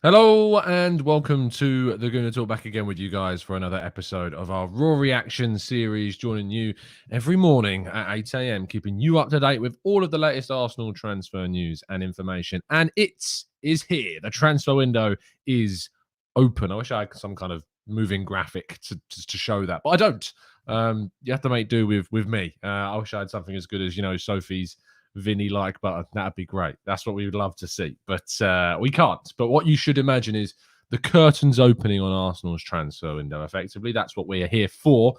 Hello and welcome to the Gooner Talk, back again with you guys for another episode of our Raw Reaction series, joining you every morning at 8 a.m, keeping you up to date with all of the latest Arsenal transfer news and information. And it is here. The transfer window is open. I wish I had some kind of moving graphic to show that, but I don't. You have to make do with me. I wish I had something as good as, Sophie's Vinny like button. That'd be great. That's what we would love to see, but we can't. But what you should imagine is the curtains opening on Arsenal's transfer window. Effectively, that's what we're here for.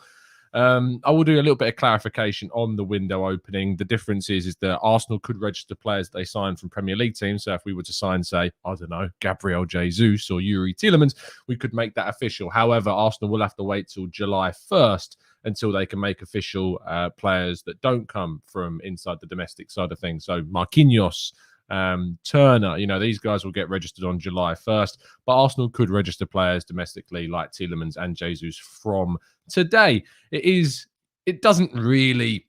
I will do a little bit of clarification on the window opening. The difference is that Arsenal could register players that they sign from Premier League teams. So if we were to sign, say, I don't know, Gabriel Jesus or Yuri Tielemans, we could make that official. However, Arsenal will have to wait till July 1st until they can make official players that don't come from inside the domestic side of things. So Marquinhos, Turner, these guys will get registered on July 1st, but Arsenal could register players domestically like Tielemans and Jesus from today. It doesn't really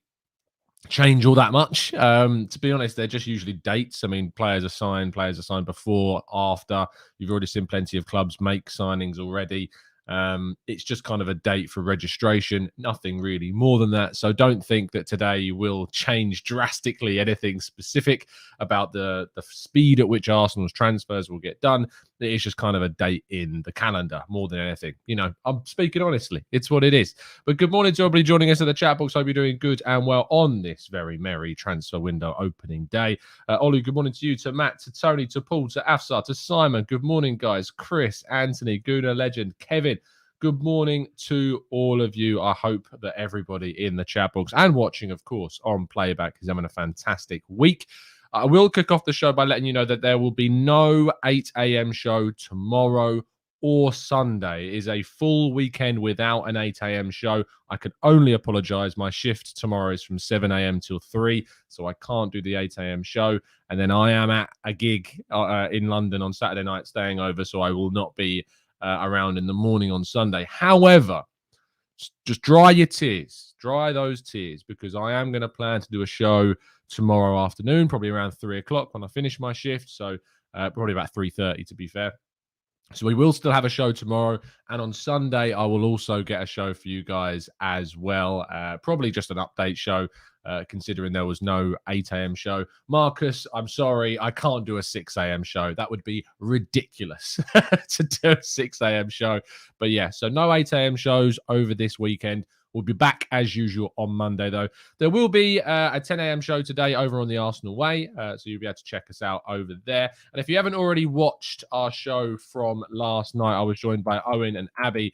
change all that much. To be honest, they're just usually dates. I mean, players are signed before, after. You've already seen plenty of clubs make signings already. It's just kind of a date for registration, nothing really more than that. So don't think that today will change drastically anything specific about the speed at which Arsenal's transfers will get done. It is just kind of a date in the calendar more than anything. I'm speaking honestly. It's what it is. But good morning to everybody joining us at the chat box. Hope you're doing good and well on this very merry transfer window opening day. Olu, good morning to you, to Matt, to Tony, to Paul, to Afsar, to Simon. Good morning, guys. Chris, Anthony, Gooner Legend, Kevin. Good morning to all of you. I hope that everybody in the chat box and watching, of course, on playback is having a fantastic week. I will kick off the show by letting you know that there will be no 8 a.m. show tomorrow or Sunday. It is a full weekend without an 8 a.m. show. I can only apologise. My shift tomorrow is from 7 a.m. till 3, so I can't do the 8 a.m. show. And then I am at a gig in London on Saturday night staying over, so I will not be around in the morning on Sunday. However, just dry your tears. Dry those tears, because I am going to plan to do a show tomorrow afternoon, probably around 3 o'clock when I finish my shift. So probably about 3:30 to be fair. So we will still have a show tomorrow. And on Sunday, I will also get a show for you guys as well. Probably just an update show, considering there was no 8 a.m. show. Marcus, I'm sorry, I can't do a 6 a.m. show. That would be ridiculous to do a 6 a.m. show. But yeah, so no 8 a.m. shows over this weekend. We'll be back as usual on Monday, though. There will be a 10 a.m. show today over on the Arsenal Way, so you'll be able to check us out over there. And if you haven't already watched our show from last night, I was joined by Owen and Abby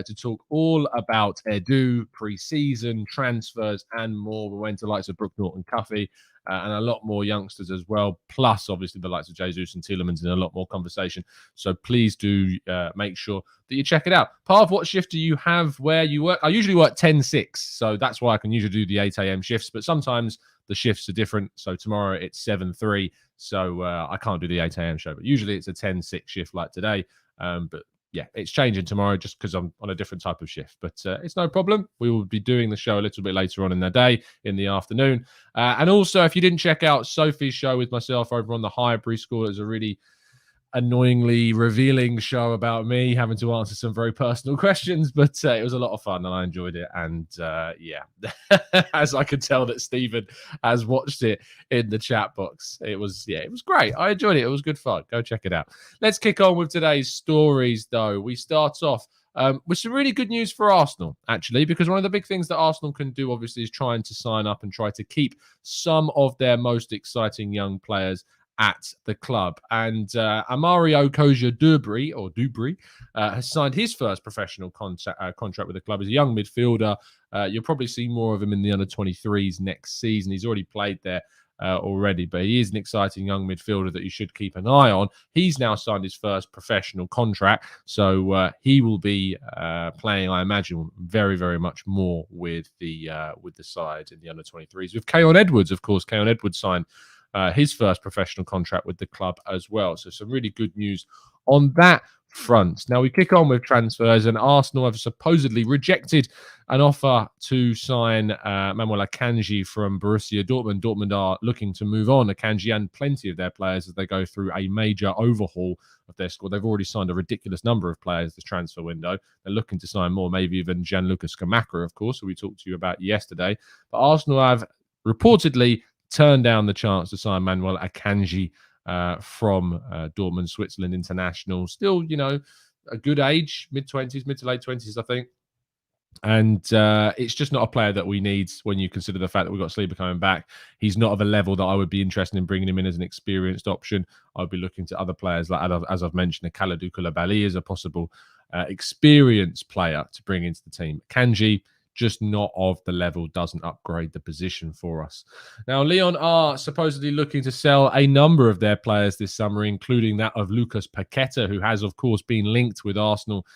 to talk all about Edu, pre-season, transfers, and more. We went to the likes of Brooke Norton-Cuffy and a lot more youngsters as well, plus obviously the likes of Jesus and Tielemans and a lot more conversation. So please do make sure that you check it out. Part, what shift do you have where you work? I usually work 10-6, so that's why I can usually do the 8 a.m. shifts, but sometimes the shifts are different. So tomorrow it's 7-3, so I can't do the 8 a.m. show, but usually it's a 10-6 shift like today. But yeah, it's changing tomorrow just because I'm on a different type of shift, but it's no problem. We will be doing the show a little bit later on in the day, in the afternoon. And also, if you didn't check out Sophie's show with myself over on the Highbury School, it's a really annoyingly revealing show about me having to answer some very personal questions, but it was a lot of fun and I enjoyed it. And yeah, as I could tell that Stephen has watched it in the chat box, it was great. I enjoyed it. It was good fun. Go check it out. Let's kick on with today's stories, though. We start off with some really good news for Arsenal, actually, because one of the big things that Arsenal can do, obviously, is trying to sign up and try to keep some of their most exciting young players at the club. And Amario Koja Dubry has signed his first professional contract with the club. He's a young midfielder. You'll probably see more of him in the under-23s next season. He's already played there already, but he is an exciting young midfielder that you should keep an eye on. He's now signed his first professional contract, so he will be playing, I imagine, very, very much more with the side in the under-23s. With Keon Edwards, of course, Keon Edwards signed his first professional contract with the club as well. So some really good news on that fronts. Now we kick on with transfers, and Arsenal have supposedly rejected an offer to sign Manuel Akanji from Borussia Dortmund. Dortmund are looking to move on Akanji and plenty of their players as they go through a major overhaul of their squad. They've already signed a ridiculous number of players this transfer window. They're looking to sign more, maybe even Gianluca Scamacca, of course, who we talked to you about yesterday. But Arsenal have reportedly turned down the chance to sign Manuel Akanji from Dortmund, Switzerland international. Still, a good age, mid-20s, mid to late 20s, I think. And it's just not a player that we need when you consider the fact that we've got Saliba coming back. He's not of a level that I would be interested in bringing him in as an experienced option. I would be looking to other players, like as I've mentioned, Kalidou Koulibaly is a possible experienced player to bring into the team. Akanji, just not of the level, doesn't upgrade the position for us. Now, Lyon are supposedly looking to sell a number of their players this summer, including that of Lucas Paqueta, who has, of course, been linked with Arsenal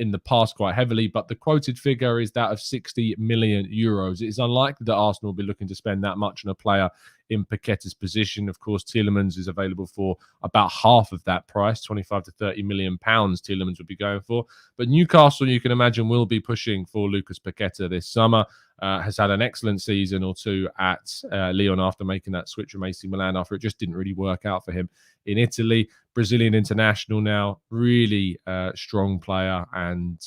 in the past quite heavily, but the quoted figure is that of 60 million euros. It is unlikely that Arsenal will be looking to spend that much on a player in Paqueta's position. Of course, Tielemans is available for about half of that price, 25 to 30 million pounds Tielemans would be going for. But Newcastle, you can imagine, will be pushing for Lucas Paqueta this summer. Has had an excellent season or two at Lyon after making that switch from AC Milan after it just didn't really work out for him in Italy. Brazilian international now, really strong player, and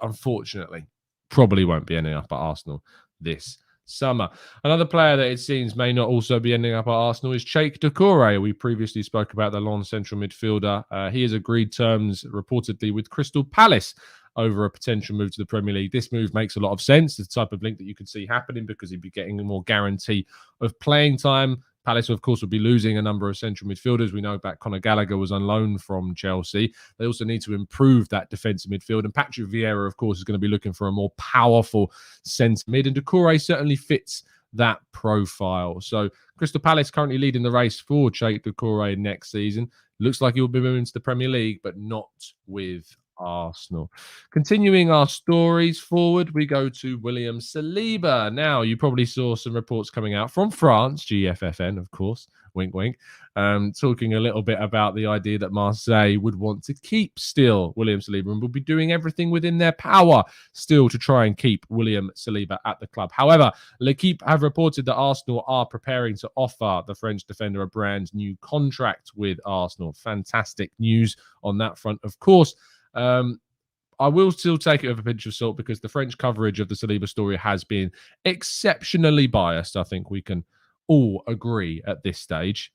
unfortunately probably won't be ending up at Arsenal this summer. Another player that it seems may not also be ending up at Arsenal is Doucoure. We previously spoke about the Lyon central midfielder. He has agreed terms reportedly with Crystal Palace over a potential move to the Premier League. This move makes a lot of sense. The type of link that you could see happening because he'd be getting a more guarantee of playing time. Palace, of course, would be losing a number of central midfielders. We know that Conor Gallagher was on loan from Chelsea. They also need to improve that defensive midfield. And Patrick Vieira, of course, is going to be looking for a more powerful centre mid. And Doucoure certainly fits that profile. So Crystal Palace currently leading the race for Doucoure next season. Looks like he will be moving to the Premier League, but not with Arsenal. Continuing our stories forward, we go to William Saliba. Now, you probably saw some reports coming out from France, GFFN, of course, wink, wink, talking a little bit about the idea that Marseille would want to keep still William Saliba and will be doing everything within their power still to try and keep William Saliba at the club. However, L'Équipe have reported that Arsenal are preparing to offer the French defender a brand new contract with Arsenal. Fantastic news on that front, of course. I will still take it with a pinch of salt because the French coverage of the Saliba story has been exceptionally biased. I think we can all agree at this stage.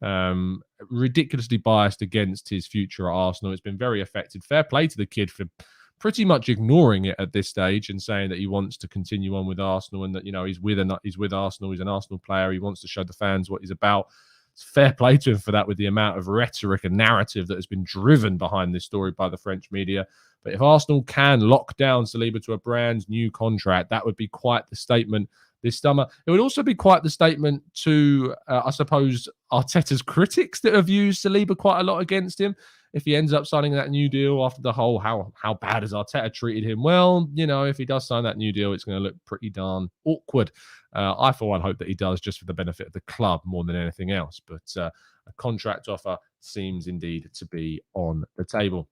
Ridiculously biased against his future at Arsenal. It's been very affected. Fair play to the kid for pretty much ignoring it at this stage and saying that he wants to continue on with Arsenal and that, he's with Arsenal. He's an Arsenal player. He wants to show the fans what he's about. Fair play to him for that, with the amount of rhetoric and narrative that has been driven behind this story by the French media. But if Arsenal can lock down Saliba to a brand new contract, that would be quite the statement this summer. It would also be quite the statement to, I suppose, Arteta's critics that have used Saliba quite a lot against him. If he ends up signing that new deal after the whole how bad has Arteta treated him, well, if he does sign that new deal, it's going to look pretty darn awkward. I, for one, hope that he does just for the benefit of the club more than anything else. But a contract offer seems indeed to be on the table.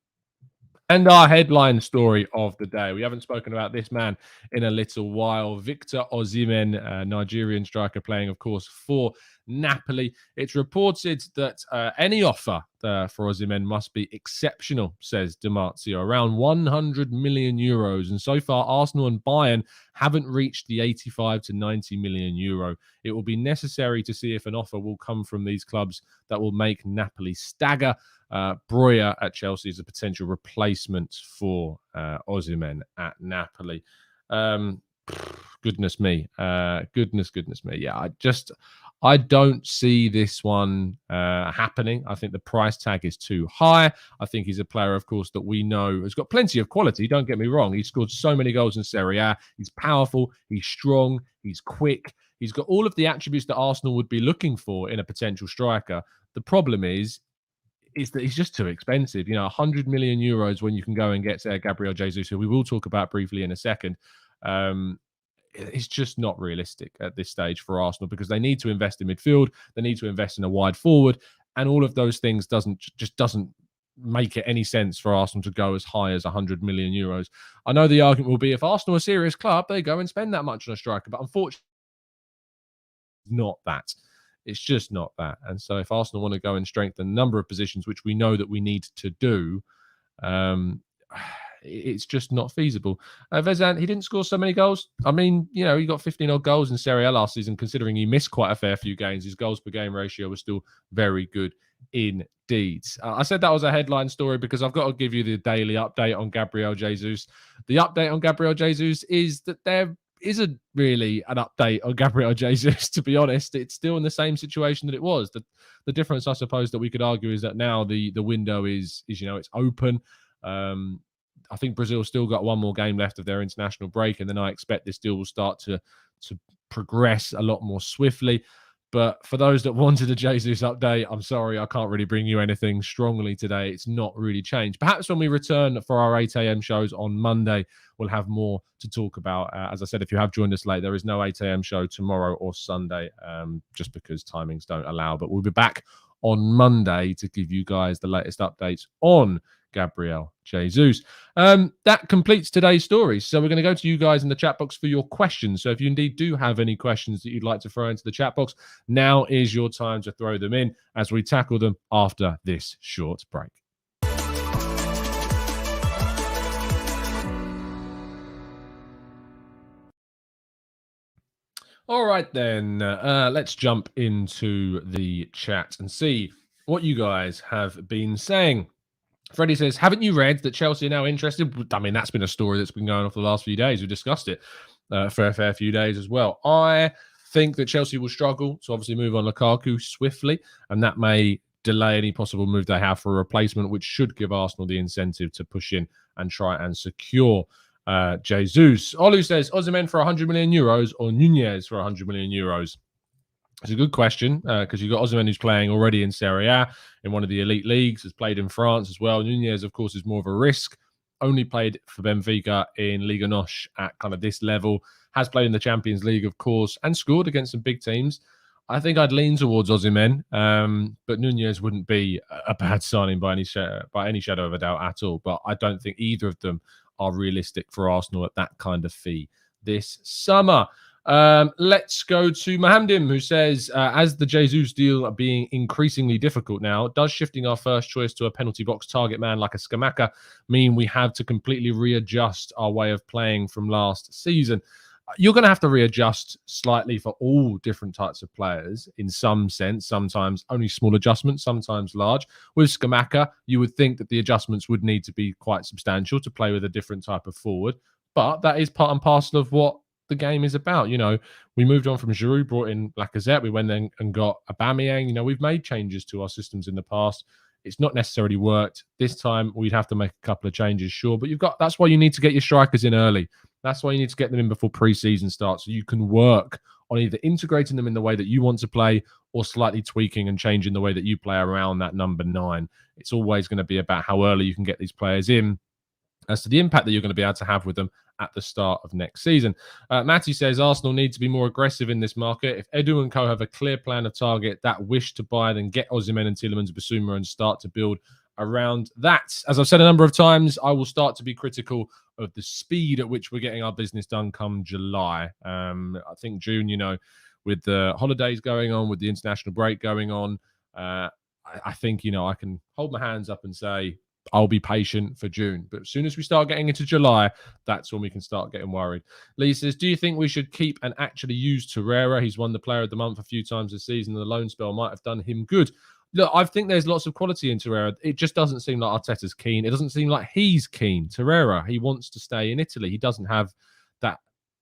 And our headline story of the day. We haven't spoken about this man in a little while. Victor Osimhen, Nigerian striker playing, of course, for Napoli. It's reported that any offer for Osimhen must be exceptional, says Dimarzio, around 100 million euros. And so far, Arsenal and Bayern haven't reached the 85 to 90 million euro. It will be necessary to see if an offer will come from these clubs that will make Napoli stagger. Breuer at Chelsea is a potential replacement for Osimhen at Napoli. Goodness me. Goodness me. Yeah, I don't see this one happening. I think the price tag is too high. I think he's a player, of course, that we know has got plenty of quality. Don't get me wrong. He's scored so many goals in Serie A. He's powerful. He's strong. He's quick. He's got all of the attributes that Arsenal would be looking for in a potential striker. The problem is that he's just too expensive. 100 million euros when you can go and get Gabriel Jesus, who we will talk about briefly in a second. It's just not realistic at this stage for Arsenal because they need to invest in midfield. They need to invest in a wide forward. And all of those things doesn't make it any sense for Arsenal to go as high as 100 million euros. I know the argument will be if Arsenal are a serious club, they go and spend that much on a striker, but unfortunately, not that. It's just not that. And so if Arsenal want to go and strengthen a number of positions, which we know that we need to do, it's just not feasible. Vezan, he didn't score so many goals. I mean, he got 15 odd goals in Serie A last season, considering he missed quite a fair few games. His goals per game ratio was still very good indeed. I said that was a headline story because I've got to give you the daily update on Gabriel Jesus. The update on Gabriel Jesus is that there isn't really an update on Gabriel Jesus, to be honest. It's still in the same situation that it was. The difference, I suppose, that we could argue is that now the window is it's open. I think Brazil still got one more game left of their international break, and then I expect this deal will start to progress a lot more swiftly. But for those that wanted a Jesus update, I'm sorry, I can't really bring you anything strongly today. It's not really changed. Perhaps when we return for our 8 a.m. shows on Monday, we'll have more to talk about. As I said, if you have joined us late, there is no 8 a.m. show tomorrow or Sunday, just because timings don't allow. But we'll be back on Monday to give you guys the latest updates on Gabriel Jesus. That completes today's story. So we're going to go to you guys in the chat box for your questions. So if you indeed do have any questions that you'd like to throw into the chat box, now is your time to throw them in as we tackle them after this short break. All right, then. Let's jump into the chat and see what you guys have been saying. Freddie says, haven't you read that Chelsea are now interested? I mean, that's been a story that's been going on for the last few days. We discussed it for a fair few days as well. I think that Chelsea will struggle to obviously move on Lukaku swiftly, and that may delay any possible move they have for a replacement, which should give Arsenal the incentive to push in and try and secure Jesus. Olu says, Osimhen for 100 million euros or Nunez for 100 million euros? It's a good question because you've got Osimhen who's playing already in Serie A in one of the elite leagues, has played in France as well. Nunez, of course, is more of a risk. Only played for Benfica in Liga NOS at kind of this level. Has played in the Champions League, of course, and scored against some big teams. I think I'd lean towards Osimhen, but Nunez wouldn't be a bad signing by any shadow of a doubt at all. But I don't think either of them are realistic for Arsenal at that kind of fee this summer. Let's go to Mohamdim, who says, as the Jesus deal being increasingly difficult now, does shifting our first choice to a penalty box target man like a Scamacca mean we have to completely readjust our way of playing from last season? You're going to have to readjust slightly for all different types of players in some sense, sometimes only small adjustments, sometimes large. With Scamacca, you would think that the adjustments would need to be quite substantial to play with a different type of forward, but that is part and parcel of what the game is about. We moved on from Giroud, brought in Lacazette, we went then and got Aubameyang. We've made changes to our systems in the past. It's not necessarily worked. This time we'd have to make a couple of changes, sure, but that's why you need to get your strikers in early. That's why you need to get them in before pre-season starts, so you can work on either integrating them in the way that you want to play or slightly tweaking and changing the way that you play around that number 9. It's always going to be about how early you can get these players in as to the impact that you're going to be able to have with them at the start of next season. Matty says, Arsenal need to be more aggressive in this market. If Edu and co have a clear plan of target, that wish to buy, then get Osimhen and Tielemans, Bissouma and start to build around that. As I've said a number of times, I will start to be critical of the speed at which we're getting our business done come July. I think June, with the holidays going on, with the international break going on, I think, I can hold my hands up and say, I'll be patient for June. But as soon as we start getting into July, that's when we can start getting worried. Lee says, do you think we should keep and actually use Torreira? He's won the player of the month a few times this season. The loan spell might have done him good. Look, I think there's lots of quality in Torreira. It just doesn't seem like Arteta's keen. It doesn't seem like he's keen. Torreira, he wants to stay in Italy. He doesn't have that,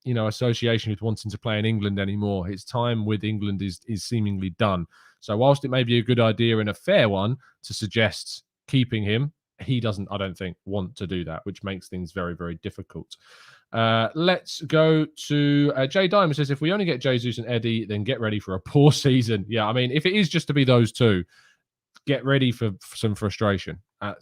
association with wanting to play in England anymore. His time with England is seemingly done. So whilst it may be a good idea and a fair one to suggest keeping him, he doesn't, I don't think, want to do that, which makes things very, very difficult. Let's go to Jay Diamond says, if we only get Jesus and Eddie, then get ready for a poor season. Yeah, I mean, if it is just to be those two, get ready for some frustration.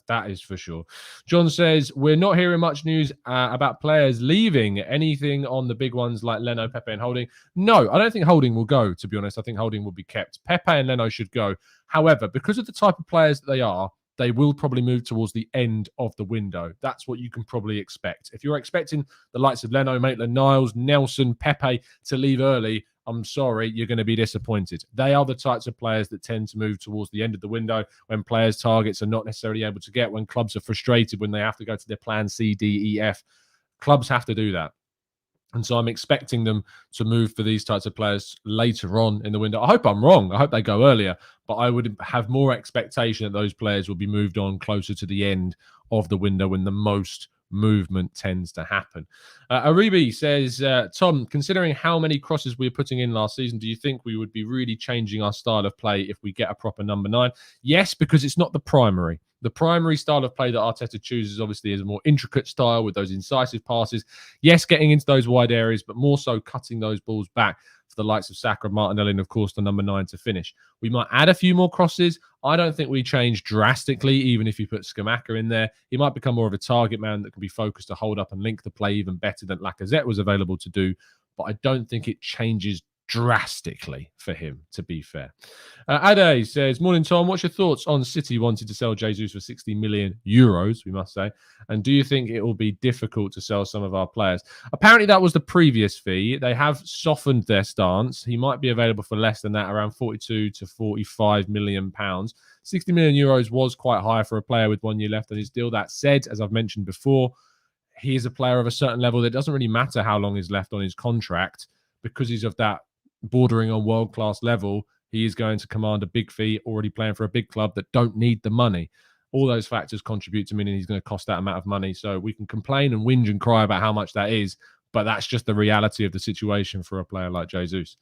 That is for sure. John says, we're not hearing much news about players leaving. Anything on the big ones like Leno, Pepe and Holding? No, I don't think Holding will go, to be honest. I think Holding will be kept. Pepe and Leno should go. However, because of the type of players that they are, they will probably move towards the end of the window. That's what you can probably expect. If you're expecting the likes of Leno, Maitland-Niles, Nelson, Pepe to leave early, I'm sorry, you're going to be disappointed. They are the types of players that tend to move towards the end of the window when players' targets are not necessarily able to get, when clubs are frustrated, when they have to go to their plan C, D, E, F. Clubs have to do that. And so I'm expecting them to move for these types of players later on in the window. I hope I'm wrong. I hope they go earlier, but I would have more expectation that those players will be moved on closer to the end of the window when the most movement tends to happen. Aribi says, Tom, considering how many crosses we were putting in last season, do you think we would be really changing our style of play if we get a proper number 9? Yes, because it's not the primary. The primary style of play that Arteta chooses obviously is a more intricate style with those incisive passes. Yes, getting into those wide areas, but more so cutting those balls back for the likes of Saka, Martinelli, and of course the number 9 to finish. We might add a few more crosses. I don't think we change drastically, even if you put Scamacca in there. He might become more of a target man that can be focused to hold up and link the play even better than Lacazette was available to do. But I don't think it changes drastically for him, to be fair. Ade says, morning, Tom. What's your thoughts on City wanting to sell Jesus for 60 million euros, we must say? And do you think it will be difficult to sell some of our players? Apparently, that was the previous fee. They have softened their stance. He might be available for less than that, around 42 to 45 million pounds. 60 million euros was quite high for a player with 1 year left on his deal. That said, as I've mentioned before, he is a player of a certain level that doesn't really matter how long is left on his contract, because he's of that bordering on world-class level. He is going to command a big fee, already playing for a big club that don't need the money. All those factors contribute to meaning he's going to cost that amount of money. So we can complain and whinge and cry about how much that is, but that's just the reality of the situation for a player like Jesus.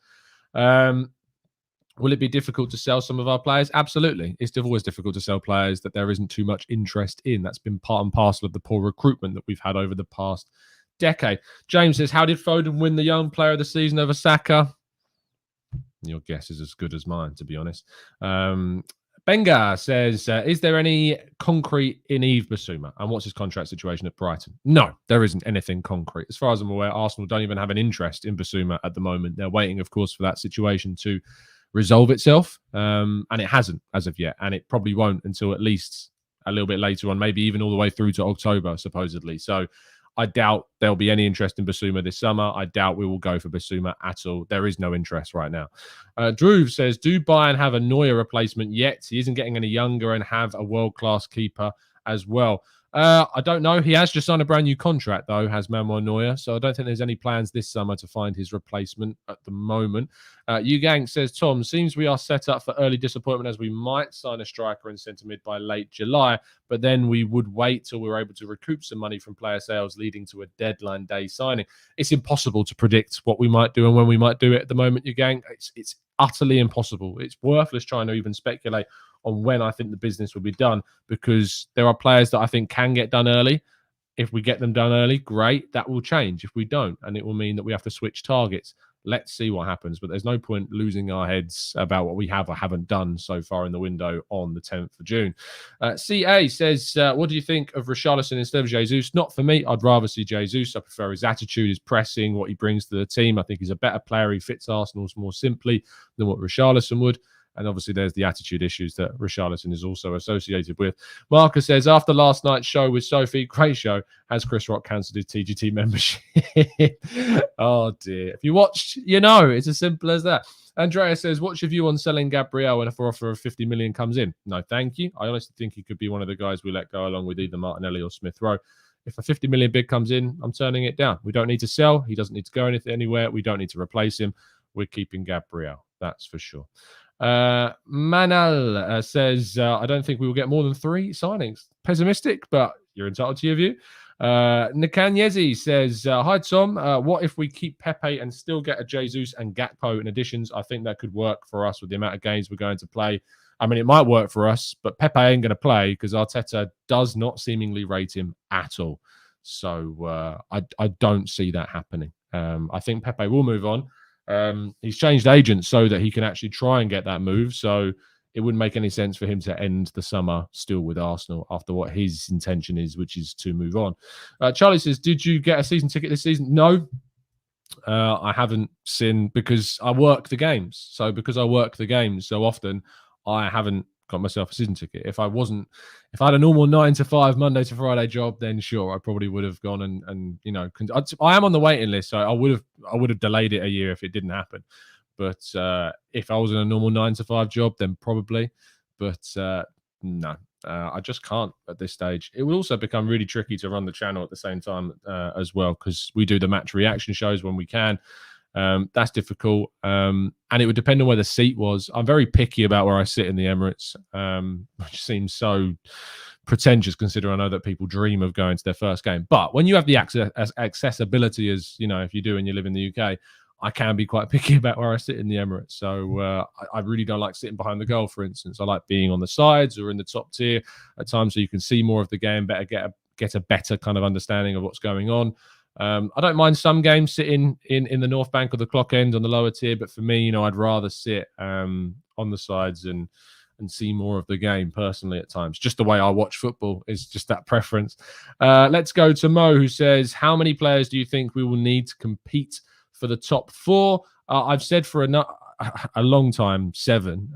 Will it be difficult to sell some of our players? Absolutely. It's always difficult to sell players that there isn't too much interest in. That's been part and parcel of the poor recruitment that we've had over the past decade. James says, how did Foden win the Young Player of the Season over Saka? Your guess is as good as mine, to be honest. Benga says, is there any concrete in Yves Bissouma? And what's his contract situation at Brighton? No, there isn't anything concrete. As far as I'm aware, Arsenal don't even have an interest in Bissouma at the moment. They're waiting, of course, for that situation to resolve itself. And it hasn't as of yet. And it probably won't until at least a little bit later on, maybe even all the way through to October, supposedly. So I doubt there'll be any interest in Bissouma this summer. I doubt we will go for Bissouma at all. There is no interest right now. Drew says, do Bayern have a Neuer replacement yet? He isn't getting any younger and have a world-class keeper as well. I don't know. He has just signed a brand new contract, though, has Manuel Neuer. So I don't think there's any plans this summer to find his replacement at the moment. Gang says, Tom, seems we are set up for early disappointment as we might sign a striker and centre mid by late July, but then we would wait till we're able to recoup some money from player sales, leading to a deadline day signing. It's impossible to predict what we might do and when we might do it at the moment, Gang. It's utterly impossible. It's worthless trying to even speculate on when I think the business will be done, because there are players that I think can get done early. If we get them done early, great. That will change if we don't, and it will mean that we have to switch targets. Let's see what happens, but there's no point losing our heads about what we have or haven't done so far in the window on the 10th of June. CA says, what do you think of Richarlison instead of Jesus? Not for me. I'd rather see Jesus. I prefer his attitude, his pressing, what he brings to the team. I think he's a better player. He fits Arsenal more simply than what Richarlison would. And obviously, there's the attitude issues that Richarlison is also associated with. Marcus says, after last night's show with Sophie, great show, has Chris Rock cancelled his TGT membership? Oh, dear. If you watched, you know, it's as simple as that. Andrea says, what's your view on selling Gabriel when an offer of 50 million comes in? No, thank you. I honestly think he could be one of the guys we let go along with either Martinelli or Smith Rowe. If a 50 million bid comes in, I'm turning it down. We don't need to sell. He doesn't need to go anywhere. We don't need to replace him. We're keeping Gabriel. That's for sure. Manal says, I don't think we will get more than 3 signings. Pessimistic, but you're entitled to your view. Nikanyezi says, hi, Tom. What if we keep Pepe and still get a Jesus and Gakpo in additions? I think that could work for us with the amount of games we're going to play. I mean, it might work for us, but Pepe ain't going to play because Arteta does not seemingly rate him at all. So I don't see that happening. I think Pepe will move on. He's changed agents so that he can actually try and get that move. So it wouldn't make any sense for him to end the summer still with Arsenal after what his intention is, which is to move on. Charlie says, did you get a season ticket this season? No, I haven't seen, because I work the games. So because I work the games so often, I haven't got myself a season ticket. If I had a normal 9 to 5 Monday to Friday job, then sure, I probably would have gone and I am on the waiting list, so I would have delayed it a year if it didn't happen. But if I was in a normal 9 to 5 job, then probably. But no, I just can't at this stage. It will also become really tricky to run the channel at the same time as well, because we do the match reaction shows when we can. That's difficult. And it would depend on where the seat was. I'm very picky about where I sit in the Emirates, which seems so pretentious considering I know that people dream of going to their first game. But when you have the accessibility, as you know, if you do and you live in the UK, I can be quite picky about where I sit in the Emirates. So I really don't like sitting behind the goal, for instance. I like being on the sides or in the top tier at times so you can see more of the game, get a better kind of understanding of what's going on. I don't mind some games sitting in the North Bank or the clock end on the lower tier, but for me, I'd rather sit on the sides and see more of the game personally at times. Just the way I watch football is just that preference. Let's go to Mo, who says, how many players do you think we will need to compete for the top 4? I've said for a long time 7.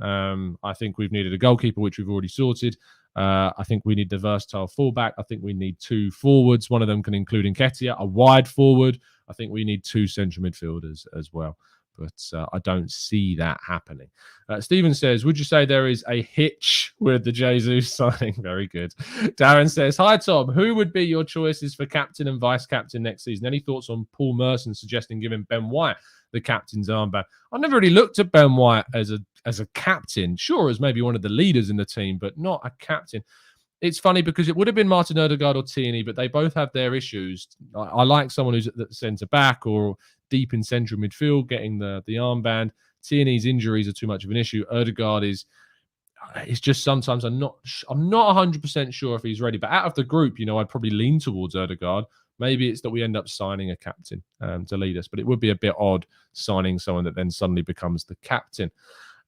I think we've needed a goalkeeper, which we've already sorted. I think we need the versatile fullback. I think we need 2 forwards. One of them can include Nketiah, a wide forward. I think we need 2 central midfielders as well. But I don't see that happening. Stephen says, would you say there is a hitch with the Jesus signing? Very good. Darren says, hi, Tom. Who would be your choices for captain and vice-captain next season? Any thoughts on Paul Merson suggesting giving Ben White the captain's armband? I never really looked at Ben White as a captain. Sure, as maybe one of the leaders in the team, but not a captain. It's funny because it would have been Martin Odegaard or Tierney, but they both have their issues. I like someone who's at the centre back or deep in central midfield getting the armband. Tierney's injuries are too much of an issue. Odegaard is just sometimes I'm not 100% sure if he's ready. But out of the group, I'd probably lean towards Odegaard. Maybe it's that we end up signing a captain to lead us, but it would be a bit odd signing someone that then suddenly becomes the captain.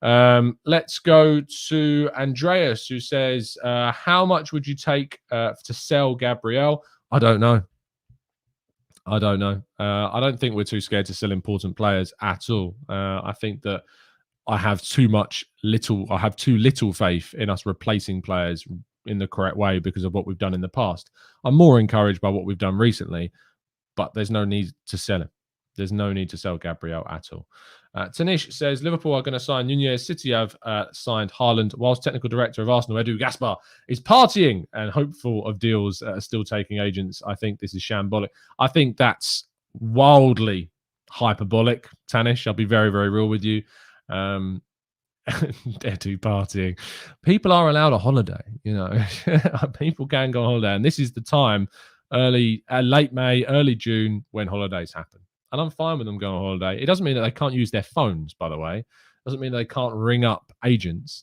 Let's go to Andreas, who says, how much would you take to sell Gabriel? I don't know. I don't think we're too scared to sell important players at all. I think that I have too little faith in us replacing players in the correct way because of what we've done in the past. I'm more encouraged by what we've done recently, but there's no need to sell him. There's no need to sell Gabriel at all. Tanish says, Liverpool are going to sign Nunez. City have signed Haaland, whilst technical director of Arsenal, Edu Gaspar, is partying and hopeful of deals still taking agents. I think this is shambolic. I think that's wildly hyperbolic, Tanish. I'll be very, very real with you. Edu partying. People are allowed a holiday, People can go on holiday. And this is the time, late May, early June, when holidays happen. And I'm fine with them going on holiday. It doesn't mean that they can't use their phones, by the way. It doesn't mean they can't ring up agents.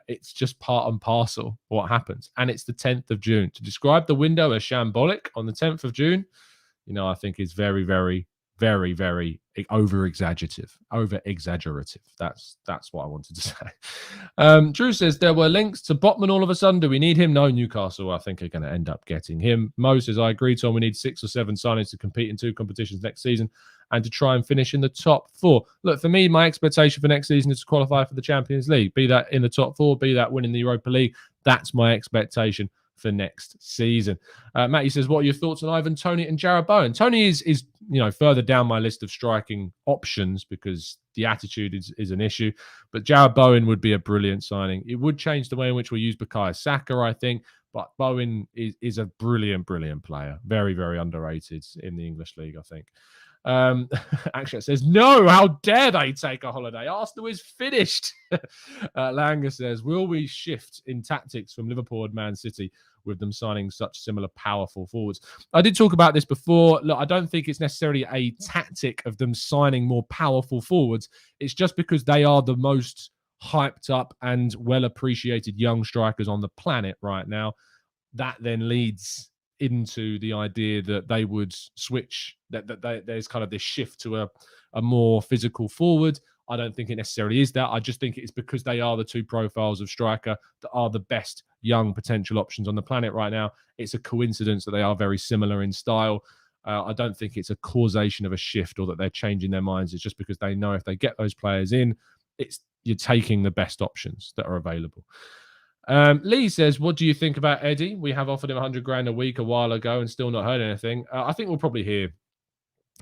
It's just part and parcel what happens. And it's the 10th of June. To describe the window as shambolic on the 10th of June, I think is very, very, very, very over-exaggerative. That's what I wanted to say. Drew says, there were links to Botman all of a sudden. Do we need him? No, Newcastle, I think, are going to end up getting him. Mo says, I agree, Tom. We need 6 or 7 signings to compete in 2 competitions next season and to try and finish in the top 4. Look, for me, my expectation for next season is to qualify for the Champions League. Be that in the top 4, be that winning the Europa League. That's my expectation for next season. Matty says, what are your thoughts on Ivan Toney and Jarrod Bowen? Toney is further down my list of striking options because the attitude is an issue, but Jarrod Bowen would be a brilliant signing. It would change the way in which we use Bukayo Saka, I think, but Bowen is a brilliant player. Very, very underrated in the English league, I think. Actually, it says, no, how dare they take a holiday? Arsenal is finished. Langer says, will we shift in tactics from Liverpool and Man City with them signing such similar powerful forwards? I did talk about this before. Look, I don't think it's necessarily a tactic of them signing more powerful forwards. It's just because they are the most hyped up and well appreciated young strikers on the planet right now. That then leads into the idea that they would switch, that there's kind of this shift to a more physical forward. I don't think it necessarily is that. I just think it's because they are the 2 profiles of striker that are the best young potential options on the planet right now. It's a coincidence that they are very similar in style. I don't think it's a causation of a shift or that they're changing their minds. It's just because they know if they get those players in, it's you're taking the best options that are available. Lee says, what do you think about Eddie? We have offered him 100 grand a week a while ago and still not heard anything. I think we'll probably hear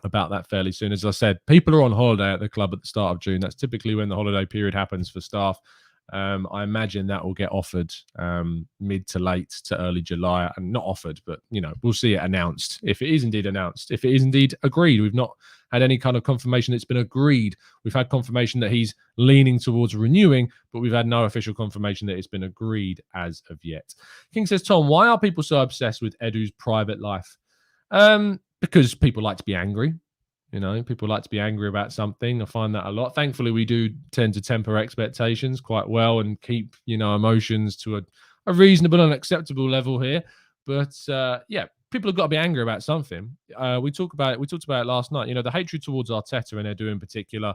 about that fairly soon. As I said, people are on holiday at the club at the start of June. That's typically when the holiday period happens for staff. I imagine that will get offered mid to late to early July, and not offered, but we'll see it announced. If it is indeed announced, if it is indeed agreed, we've not had any kind of confirmation it's been agreed. We've had confirmation that he's leaning towards renewing, but we've had no official confirmation that it's been agreed as of yet. King says, Tom, why are people so obsessed with Edu's private life? Because people like to be angry. People like to be angry about something. I find that a lot. Thankfully, we do tend to temper expectations quite well and keep, emotions to a reasonable and acceptable level here. But people have got to be angry about something. We talked about it last night. The hatred towards Arteta and Edu in particular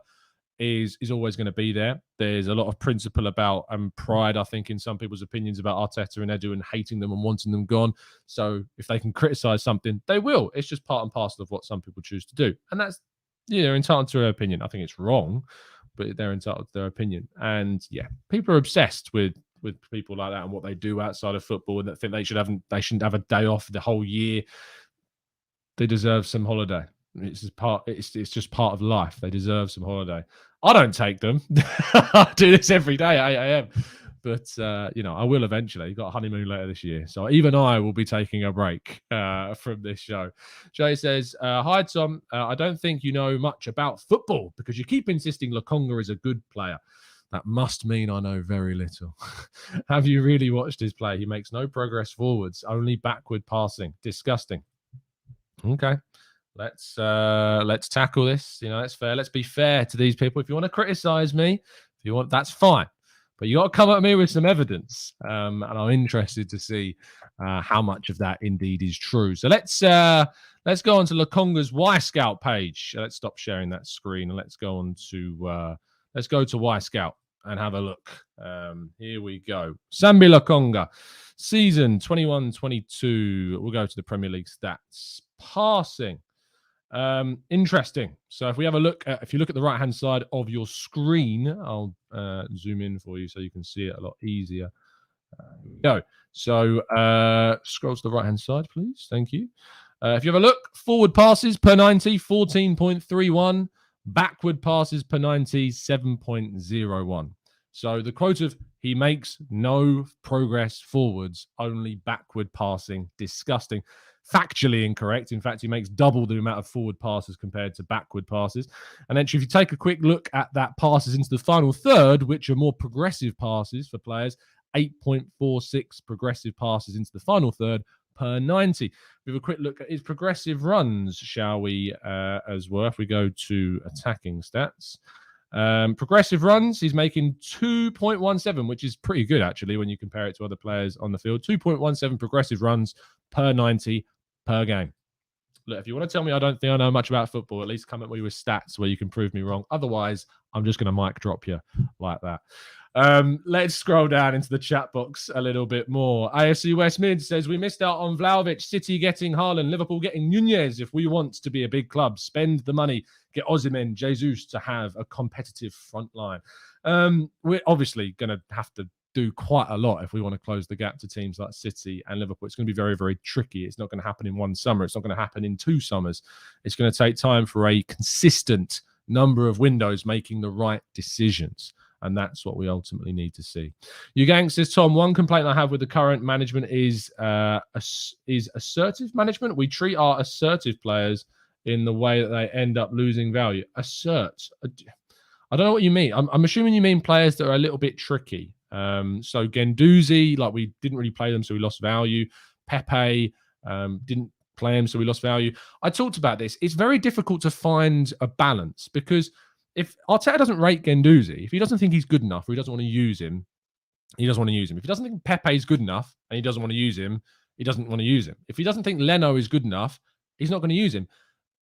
is always going to be there. There's a lot of principle about and pride, I think, in some people's opinions about Arteta and Edu and hating them and wanting them gone. So if they can criticize something, they will. It's just part and parcel of what some people choose to do. And that's, they're entitled to their opinion. I think it's wrong, but they're entitled to their opinion. And people are obsessed with people like that and what they do outside of football, and that think they shouldn't have a day off the whole year. They deserve some holiday. It's just part of life. They deserve some holiday. I don't take them. I do this every day at 8 a.m. But I will eventually. You've got a honeymoon later this year, so even I will be taking a break from this show. Jay says, "Hi Tom. I don't think you know much about football because you keep insisting Lokonga is a good player. That must mean I know very little. Have you really watched his play? He makes no progress forwards, only backward passing. Disgusting." Okay. Let's tackle this. That's fair. Let's be fair to these people. If you want to criticize me, that's fine. But you got to come at me with some evidence. And I'm interested to see how much of that indeed is true. So let's go on to Lokonga's Y Scout page. Let's stop sharing that screen and let's go to Y Scout and have a look. Here we go. Sambi Lokonga, season 21-22. We'll go to the Premier League stats. Passing. Interesting. So if we have a look if you look at the right hand side of your screen, I'll zoom in for you so you can see it a lot easier. Here we go. So scroll to the right hand side, please. Thank you. If you have a look, forward passes per 90, 14.31. Backward passes per 90, 7.01. So the quote of he makes no progress forwards, only backward passing. Disgusting. Factually incorrect. In fact, he makes double the amount of forward passes compared to backward passes. And then if you take a quick look at that passes into the final third, which are more progressive passes for players, 8.46 progressive passes into the final third per 90. We have a quick look at his progressive runs, shall we, as well, if we go to attacking stats. Progressive runs, he's making 2.17, which is pretty good, actually, when you compare it to other players on the field. 2.17 progressive runs per 90 per game. Look, if you want to tell me I don't think I know much about football, at least come at me with stats where you can prove me wrong. Otherwise, I'm just going to mic drop you like that. Let's scroll down into the chat box a little bit more. AFC West Mid says, we missed out on Vlahovic, City getting Haaland, Liverpool getting Nunez. If we want to be a big club, spend the money, get Osimhen, Jesus to have a competitive front line. We're obviously going to have to do quite a lot if we want to close the gap to teams like City and Liverpool. It's going to be very, very tricky. It's not going to happen in one summer. It's not going to happen in 2 summers. It's going to take time for a consistent number of windows making the right decisions. And that's what we ultimately need to see. Gang says, Tom, one complaint I have with the current management is assertive management. We treat our assertive players in the way that they end up losing value. Assert. I don't know what you mean. I'm assuming you mean players that are a little bit tricky. So Guendouzi, like we didn't really play them, so we lost value. Pepe didn't play him, so we lost value. I talked about this. It's very difficult to find a balance because if Arteta doesn't rate Guendouzi, if he doesn't think he's good enough or he doesn't want to use him, he doesn't want to use him. If he doesn't think Pepe is good enough and he doesn't want to use him, he doesn't want to use him. If he doesn't think Leno is good enough, he's not going to use him.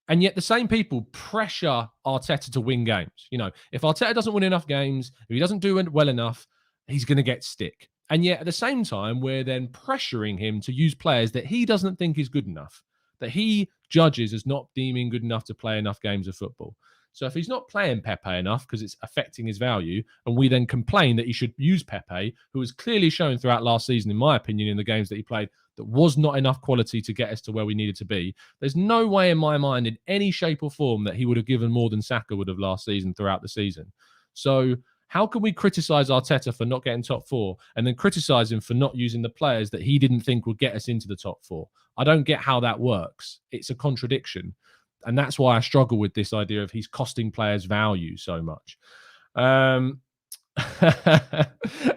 And yet the same people pressure Arteta to win games. If Arteta doesn't win enough games, if he doesn't do it well enough, he's going to get stick. And yet at the same time, we're then pressuring him to use players that he doesn't think is good enough, that he judges as not deeming good enough to play enough games of football. So if he's not playing Pepe enough because it's affecting his value, and we then complain that he should use Pepe, who has clearly shown throughout last season, in my opinion, in the games that he played, that was not enough quality to get us to where we needed to be. There's no way in my mind, in any shape or form, that he would have given more than Saka would have last season throughout the season. So how can we criticize Arteta for not getting top four and then criticize him for not using the players that he didn't think would get us into the top four? I don't get how that works. It's a contradiction. And that's why I struggle with this idea of he's costing players value so much.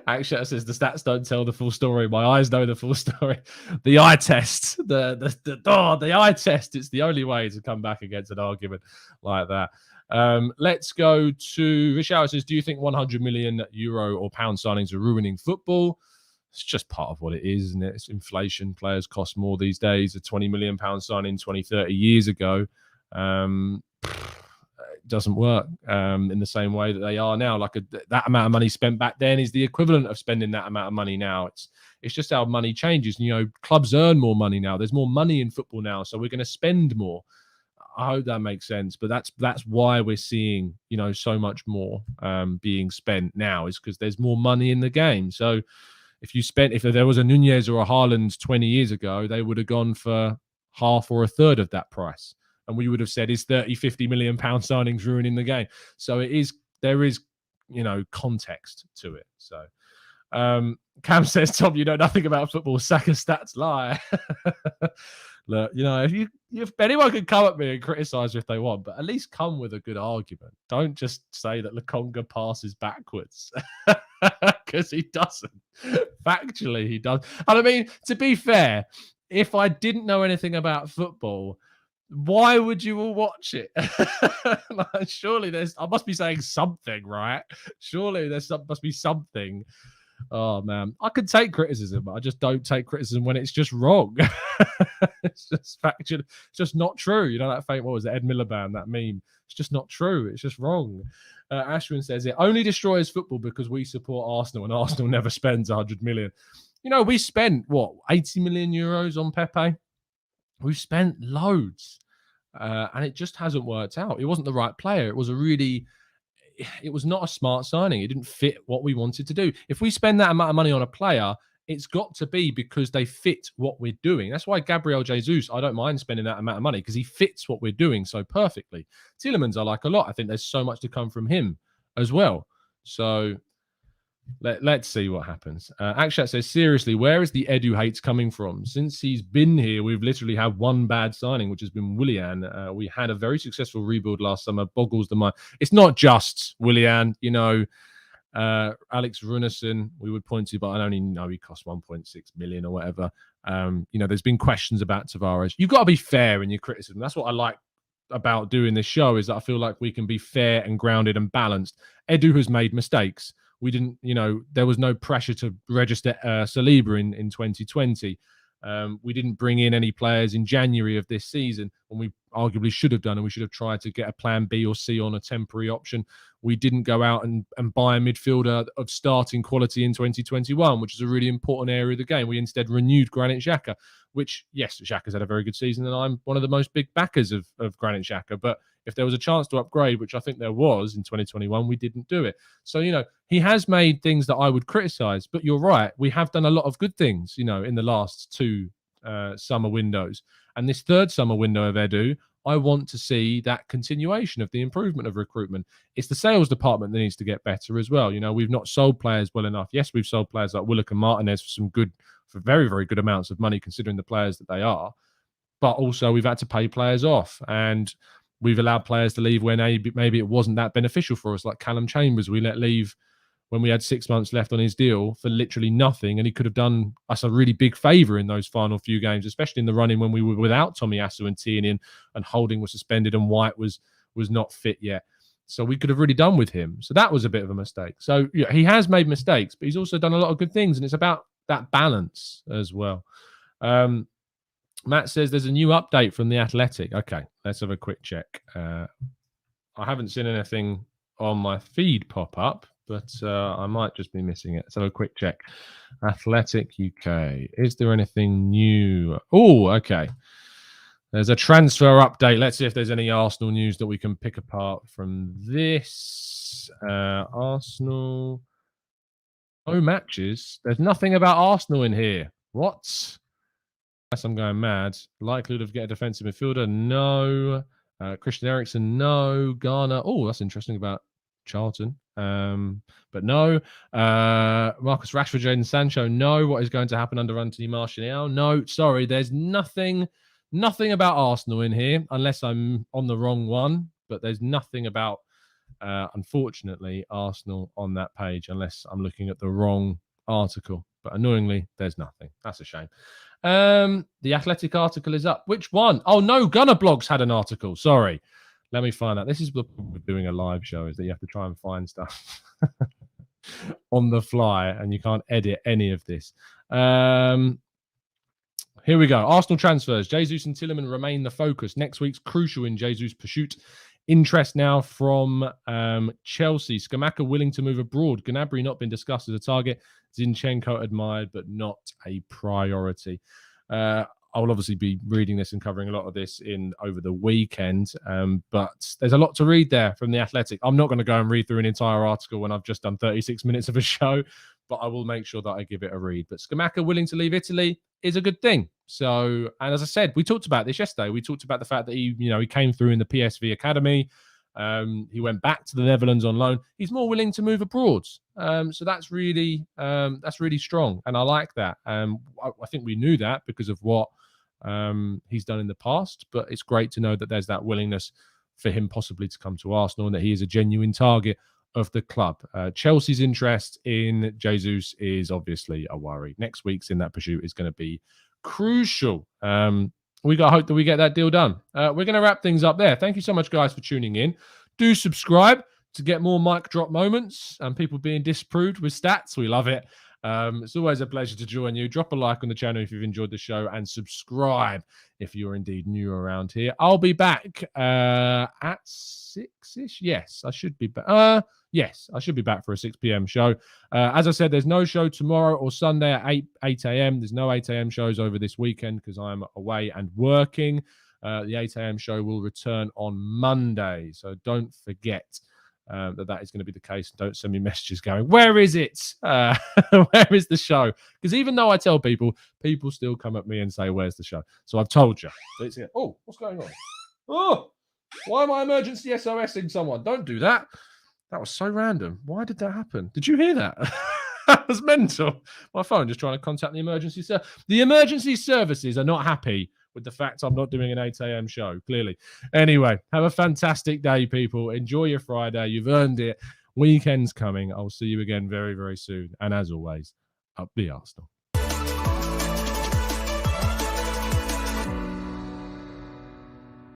Actually, it says the stats don't tell the full story. My eyes know the full story. The eye test, the eye test. It's the only way to come back against an argument like that. Let's go to Richard. Says, do you think 100 million euro or pound signings are ruining football? It's just part of what it is, isn't it? It's inflation. Players cost more these days. A 20 million pound signing 20, 30 years ago it doesn't work in the same way that they are now. Like that amount of money spent back then is the equivalent of spending that amount of money now. It's just how money changes. You know, clubs earn more money now. There's more money in football now, so we're going to spend more. I hope that makes sense. But that's why we're seeing, you know, so much more being spent now, is because there's more money in the game. So if there was a Nunez or a Haaland 20 years ago, they would have gone for half or a third of that price. And we would have said, is 30, 50 million pound signings ruining the game? So there is, you know, context to it. So Cam says, Tom, you know nothing about football. Saka stats lie. Look, you know, if anyone can come at me and criticize if they want, but at least come with a good argument. Don't just say that Lokonga passes backwards, because he doesn't. Factually, he does. And I mean, to be fair, if I didn't know anything about football, why would you all watch it? Like, surely I must be saying something, right? Surely must be something. Oh man, I can take criticism, but I just don't take criticism when it's just wrong. It's just factual. It's just not true. You know that fake, what was it, Ed Miliband, that meme? It's just not true. It's just wrong. Ashwin says it only destroys football because we support Arsenal, and Arsenal never spends 100 million. You know, we spent 80 million euros on Pepe. We've spent loads, and it just hasn't worked out. It wasn't the right player. It was not a smart signing. It didn't fit what we wanted to do. If we spend that amount of money on a player, it's got to be because they fit what we're doing. That's why Gabriel Jesus, I don't mind spending that amount of money, because he fits what we're doing so perfectly. Tielemans I like a lot. I think there's so much to come from him as well. So let's see what happens. Akshat says, seriously, where is the Edu hates coming from? Since he's been here, we've literally had one bad signing, which has been Willian. We had a very successful rebuild last summer. Boggles the mind. It's not just Willian, you know. Alex Runarsson, we would point to, but I only know he cost 1.6 million or whatever. You know, there's been questions about Tavares. You've got to be fair in your criticism. That's what I like about doing this show, is that I feel like we can be fair and grounded and balanced. Edu has made mistakes. We didn't, you know, there was no pressure to register Saliba in 2020. We didn't bring in any players in January of this season, and we arguably should have done, and we should have tried to get a plan B or C on a temporary option. We didn't go out and buy a midfielder of starting quality in 2021, which is a really important area of the game. We instead renewed Granit Xhaka, which, yes, Xhaka's had a very good season, and I'm one of the most big backers of Granit Xhaka. But if there was a chance to upgrade, which I think there was in 2021, we didn't do it. So, you know, he has made things that I would criticize, but you're right. We have done a lot of good things, you know, in the last two summer windows. And this third summer window of Edu, I want to see that continuation of the improvement of recruitment. It's the sales department that needs to get better as well. You know, we've not sold players well enough. Yes, we've sold players like Willock and Martinez for very, very good amounts of money, considering the players that they are. But also we've had to pay players off, and we've allowed players to leave when maybe it wasn't that beneficial for us, like Callum Chambers. We let leave when we had 6 months left on his deal for literally nothing, and he could have done us a really big favour in those final few games, especially in the running when we were without Tomiyasu and Tierney, and Holding was suspended and White was not fit yet. So we could have really done with him. So that was a bit of a mistake. So yeah, he has made mistakes, but he's also done a lot of good things, and it's about that balance as well. Matt says there's a new update from The Athletic. Okay, let's have a quick check. I haven't seen anything on my feed pop up, but I might just be missing it. Let's have a quick check. Athletic UK. Is there anything new? Oh, okay. There's a transfer update. Let's see if there's any Arsenal news that we can pick apart from this. Arsenal. No matches. There's nothing about Arsenal in here. What? Unless I'm going mad. Likelihood of getting a defensive midfielder? No. Christian Eriksen? No. Ghana? Oh, that's interesting about Charlton. But no. Marcus Rashford, Jadon Sancho? No. What is going to happen under Anthony Martial? No. Sorry, there's nothing about Arsenal in here, unless I'm on the wrong one. But there's nothing about, unfortunately, Arsenal on that page, unless I'm looking at the wrong article. But annoyingly, there's nothing. That's a shame. The Athletic article is up. Which one? Oh, no, Gunner Blogs had an article. Sorry. Let me find that. This is the problem with doing a live show, is that you have to try and find stuff on the fly, and you can't edit any of this. Here we go. Arsenal transfers. Jesus and Tielemans remain the focus. Next week's crucial in Jesus' pursuit. Interest now from Chelsea. Scamacca willing to move abroad. Gnabry not been discussed as a target. Zinchenko admired, but not a priority. I will obviously be reading this and covering a lot of this over the weekend, but there's a lot to read there from The Athletic. I'm not going to go and read through an entire article when I've just done 36 minutes of a show, but I will make sure that I give it a read. But Scamacca willing to leave Italy is a good thing. So, and as I said, we talked about this yesterday. We talked about the fact that he came through in the PSV academy. He went back to the Netherlands on loan. He's more willing to move abroad. So that's really strong, and I like that. I think we knew that because of what he's done in the past, but it's great to know that there's that willingness for him possibly to come to Arsenal, and that he is a genuine target of the club. Chelsea's interest in Jesus is obviously a worry. Next week's In That Pursuit is going to be crucial. We got to hope that we get that deal done. We're going to wrap things up there. Thank you so much, guys, for tuning in. Do subscribe to get more mic drop moments and people being disproved with stats. We love it. It's always a pleasure to join you. Drop a like on the channel if you've enjoyed the show, and subscribe if you're indeed new around here. I'll be back at 6-ish. Yes, I should be back. Yes, I should be back for a 6 p.m. show. As I said, there's no show tomorrow or Sunday at 8 a.m. There's no 8 a.m. shows over this weekend because I'm away and working. The 8 a.m. show will return on Monday. So don't forget that is going to be the case. Don't send me messages going, where is it? Where is the show? Because even though I tell people still come at me and say, where's the show? So I've told you. Oh, what's going on? Oh, why am I emergency SOSing someone? Don't do that. That was so random. Why did that happen? Did you hear that? That was mental. My phone just trying to contact the emergency service. The emergency services are not happy with the fact I'm not doing an 8 a.m. show, clearly. Anyway, have a fantastic day, people. Enjoy your Friday. You've earned it. Weekend's coming. I'll see you again very, very soon. And as always, up the Arsenal.